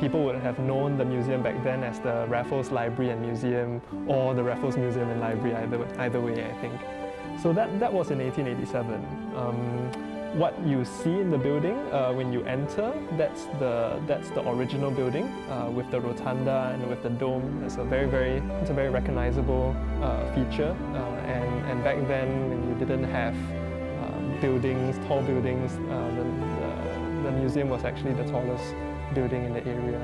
people would have known the museum back then as the Raffles Library and Museum or the Raffles Museum and Library, either way, I think. So that was in 1887. What you see in the building when you enter, that's the original building with the rotunda and with the dome. It's a very recognizable feature. And back then, when you didn't have tall buildings, the museum was actually the tallest building in the area.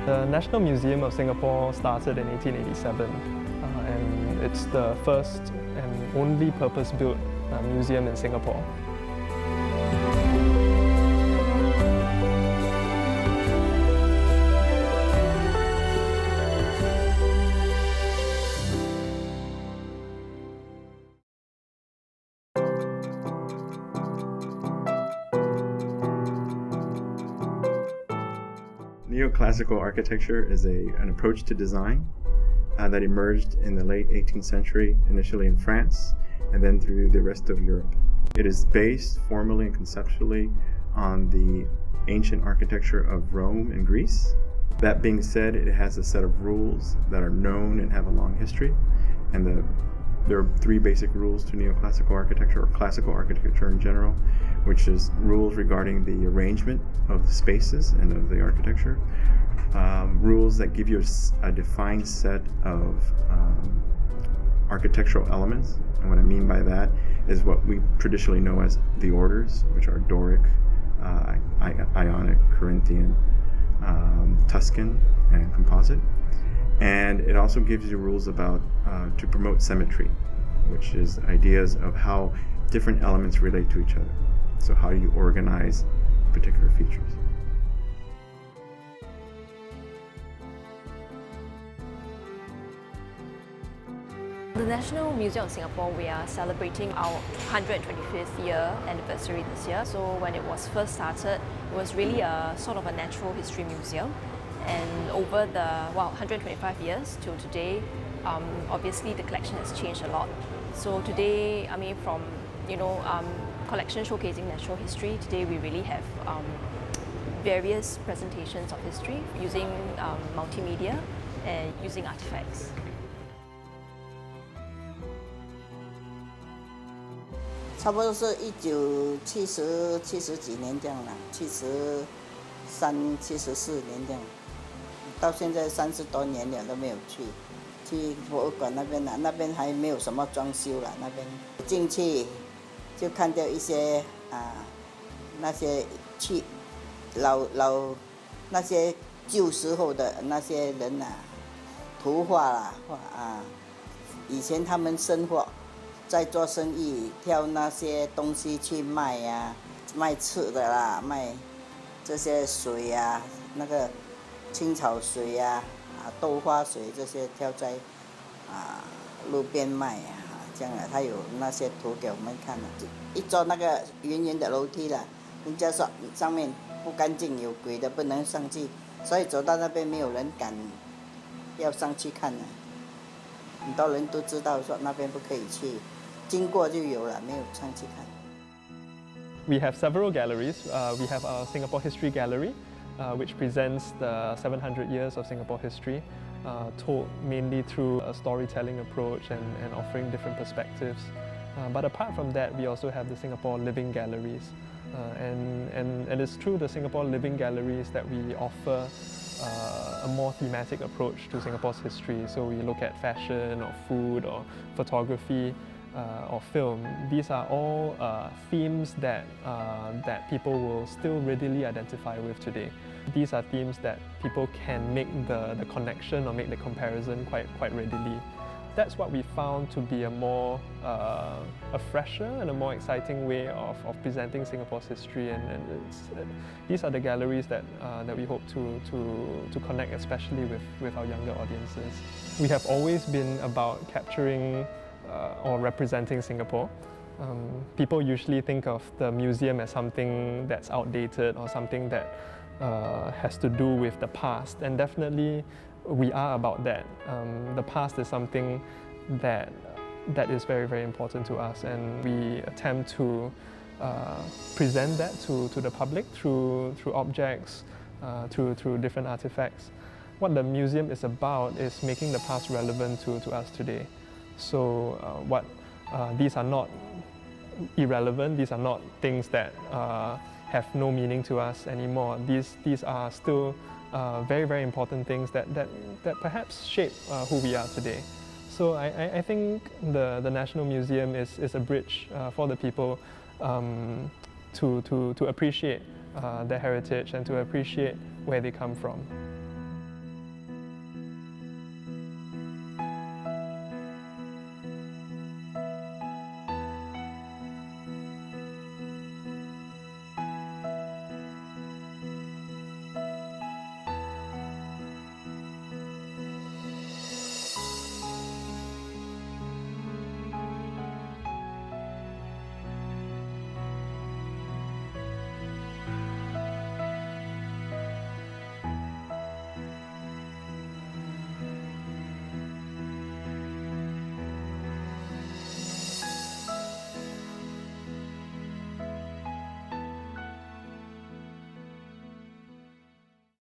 The National Museum of Singapore started in 1887, and it's the first and only purpose-built museum in Singapore. Neoclassical architecture is an approach to design that emerged in the late 18th century, initially in France, and then through the rest of Europe. It is based formally and conceptually on the ancient architecture of Rome and Greece. That being said, it has a set of rules that are known and have a long history, and there are three basic rules to neoclassical architecture, or classical architecture in general, which is rules regarding the arrangement of the spaces and of the architecture, rules that give you a defined set of architectural elements. And what I mean by that is what we traditionally know as the orders, which are Doric, Ionic, Corinthian, Tuscan, and Composite. And it also gives you rules about to promote symmetry, which is ideas of how different elements relate to each other. So how do you organize particular features? The National Museum of Singapore, we are celebrating our 125th year anniversary this year. So when it was first started, it was really a sort of a natural history museum. And over the 125 years till today, obviously the collection has changed a lot. So today, I mean, from collection showcasing natural history, today we really have various presentations of history using multimedia and using artifacts.差不多是1970几年这样啦，73、74年这样，到现在30多年了都没有去博物馆那边啦，那边还没有什么装修啦，那边进去就看到一些那些那些旧时候的那些人图画啦以前他们生活。在做生意，挑那些东西去卖呀，卖吃的啦，卖这些水呀，那个青草水呀，豆花水这些挑在路边卖呀，这样他有那些图给我们看了。一坐那个圆圆的楼梯了，人家说上面不干净，有鬼的不能上去，所以走到那边没有人敢要上去看了。很多人都知道说那边不可以去。经过就有了，没有上去看。We have several galleries. We have our Singapore History Gallery, which presents the 700 years of Singapore history, told mainly through a storytelling approach and offering different perspectives. But apart from that, we also have the Singapore Living Galleries. And it's through the Singapore Living Galleries that we offer a more thematic approach to Singapore's history. So we look at fashion or food or photography, or film. These are all themes that people will still readily identify with today. These are themes that people can make the connection or make the comparison quite readily. That's what we found to be a fresher and a more exciting way of presenting Singapore's history, and these are the galleries that we hope to connect, especially with our younger audiences. We have always been about capturing or representing Singapore. People usually think of the museum as something that's outdated or something that has to do with the past, and definitely we are about that. The past is something that is very, very important to us, and we attempt to present that to the public through objects, through different artifacts. What the museum is about is making the past relevant to us today. So these are not irrelevant, these are not things that have no meaning to us anymore. These are still very, very important things that perhaps shape who we are today. So I think the National Museum is a bridge for the people to appreciate their heritage and to appreciate where they come from.